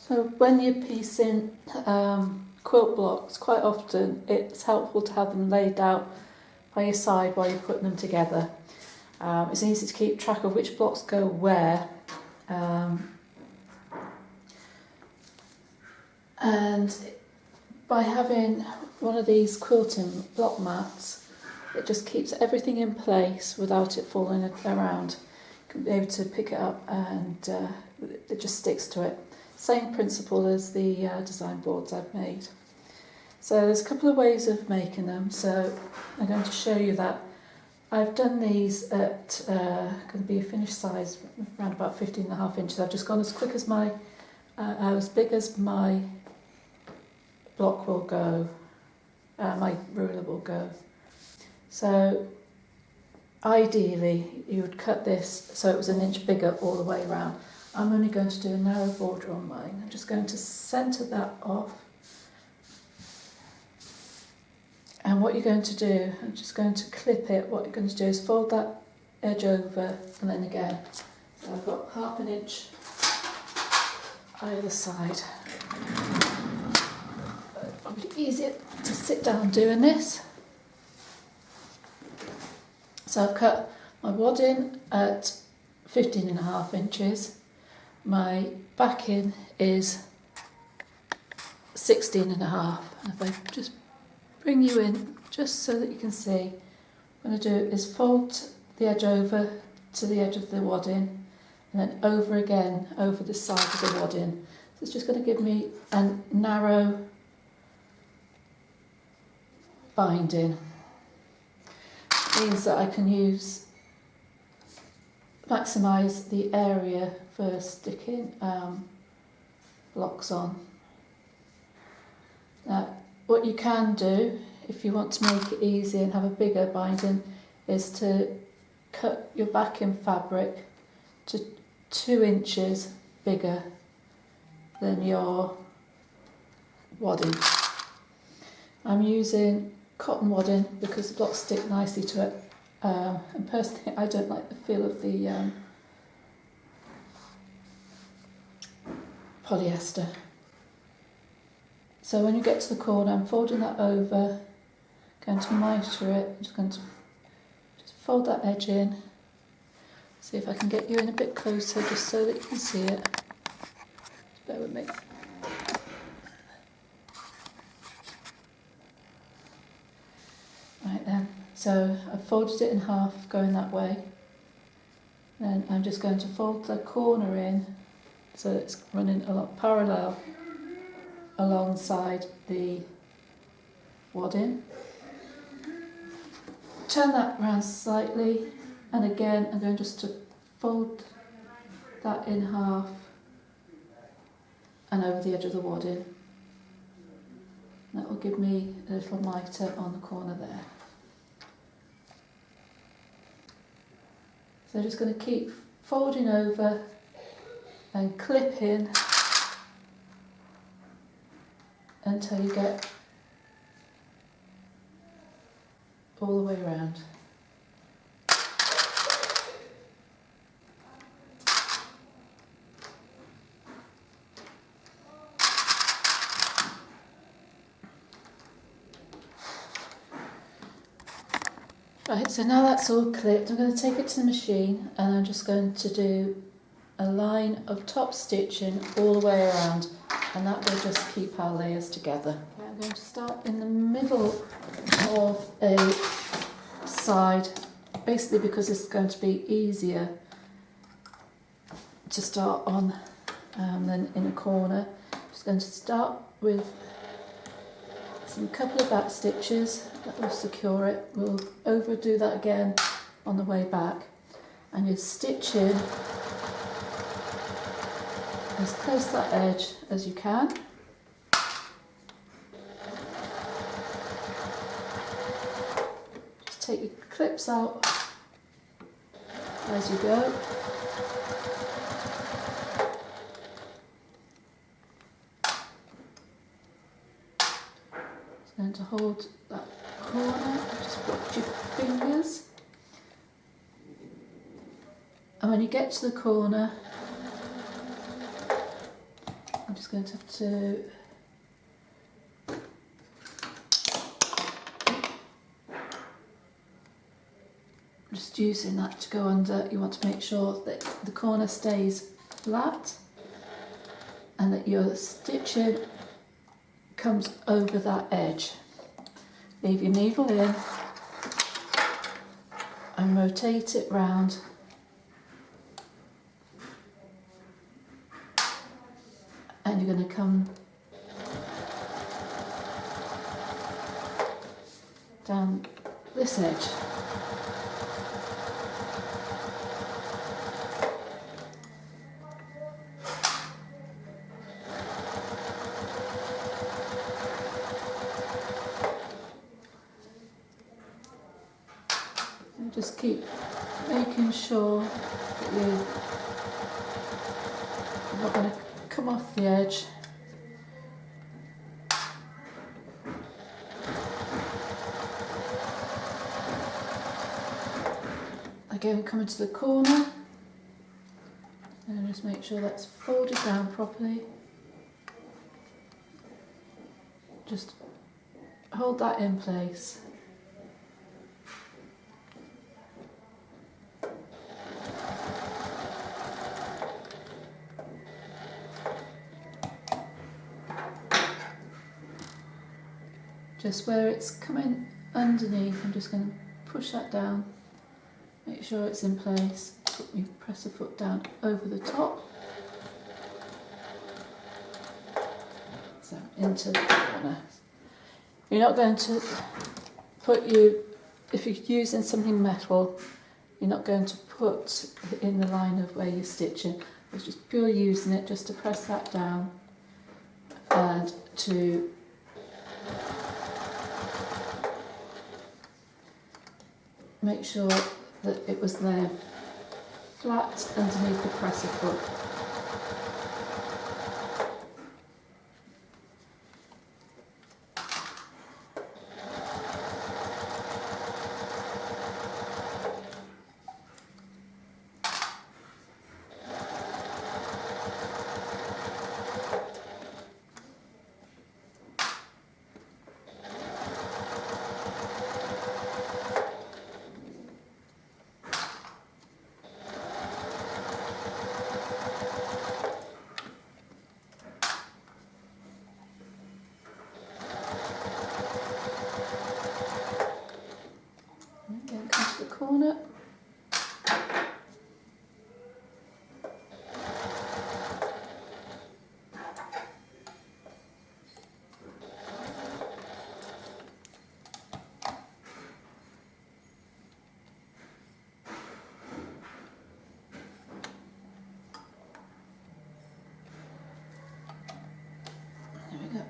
So when you're piecing quilt blocks, quite often it's helpful to have them laid out by your side while you're putting them together. It's easy to keep track of which blocks go where. And by having one of these quilting block mats, it just keeps everything in place without it falling around. You can be able to pick it up and it just sticks to it. Same principle as the design boards I've made. So there's a couple of ways of making them, so I'm going to show you that. I've done these at going to be a finished size around about 15.5 inches. I've just gone as quick as as big as my block will go, my ruler will go. So ideally you would cut this so it was an inch bigger all the way around. I'm only going to do a narrow border on mine. I'm just going to centre that off. And what you're going to do, I'm just going to clip it. What you're going to do is fold that edge over and then again. So I've got 1/2 inch either side. It's probably easier to sit down doing this. So I've cut my wadding at 15.5 inches. My backing is 16.5. And if I just bring you in just so that you can see, what I'm going to do is fold the edge over to the edge of the wadding and then over again over the side of the wadding. So it's just going to give me a narrow binding. It means that I can maximise the area for sticking blocks on. Now, what you can do, if you want to make it easy and have a bigger binding, is to cut your backing fabric to 2 inches bigger than your wadding. I'm using cotton wadding because the blocks stick nicely to it. And personally, I don't like the feel of the polyester. So when you get to the corner, I'm folding that over, going to mitre it. I'm just going to just fold that edge in. See if I can get you in a bit closer just so that you can see it. Just bear with me. Right then, so I've folded it in half going that way. Then I'm just going to fold the corner in so it's running parallel alongside the wadding. Turn that round slightly, and again I'm going just to fold that in half and over the edge of the wadding. That will give me a little mitre on the corner there. So I'm just going to keep folding over and clipping until you get all the way around. Right, so now that's all clipped, I'm going to take it to the machine and I'm just going to do a line of top stitching all the way around, and that will just keep our layers together. Okay, I'm going to start in the middle of a side, basically because it's going to be easier to start on than in a corner. I'm just going to start with a couple of back stitches that will secure it. We'll overdo that again on the way back, and you stitch in as close to that edge as you can. Just take your clips out as you go. Just going to hold that corner, just watch your fingers. And when you get to the corner, just going to have to just using that to go under. You want to make sure that the corner stays flat and that your stitching comes over that edge. Leave your needle in and rotate it round. And you're going to come down this edge. And just keep making sure that you're not going to come off the edge. Again, come into the corner and just make sure that's folded down properly. Just hold that in place. Just where it's coming underneath, I'm just going to push that down, make sure it's in place. You press the foot down over the top, so into the corner. You're not going to if you're using something metal, you're not going to put it in the line of where you're stitching. It's just pure using it just to press that down and to make sure that it was there flat underneath the presser foot. Again, come to the corner. There we go.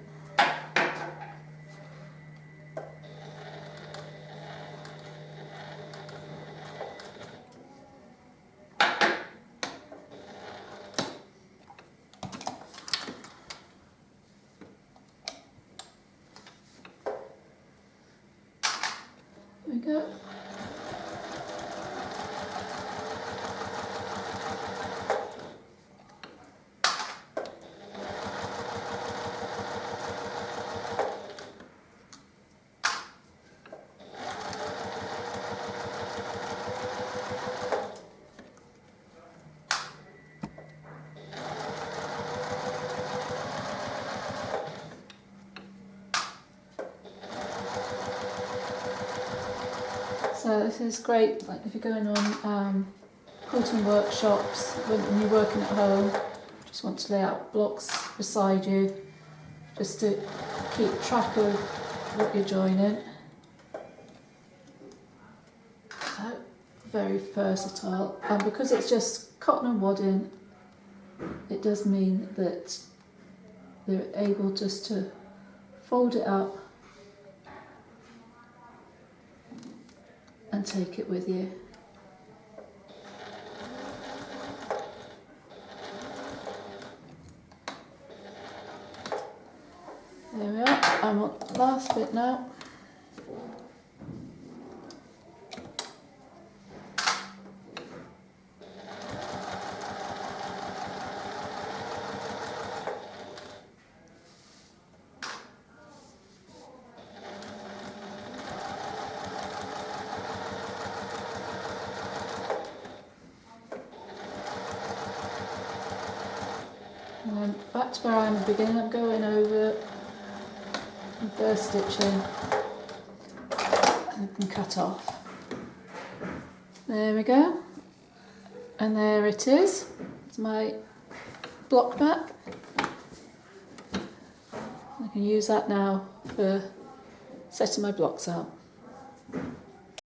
There we go. So this is great, like if you're going on quilting workshops, when you're working at home, just want to lay out blocks beside you, just to keep track of what you're joining. So very versatile, and because it's just cotton and wadding, it does mean that they're able just to fold it up and take it with you. There we are, I'm on the last bit now. back to where I am at the beginning. I'm going over and first stitching and can cut off. There we go, and there it is. It's my block mat. I can use that now for setting my blocks out.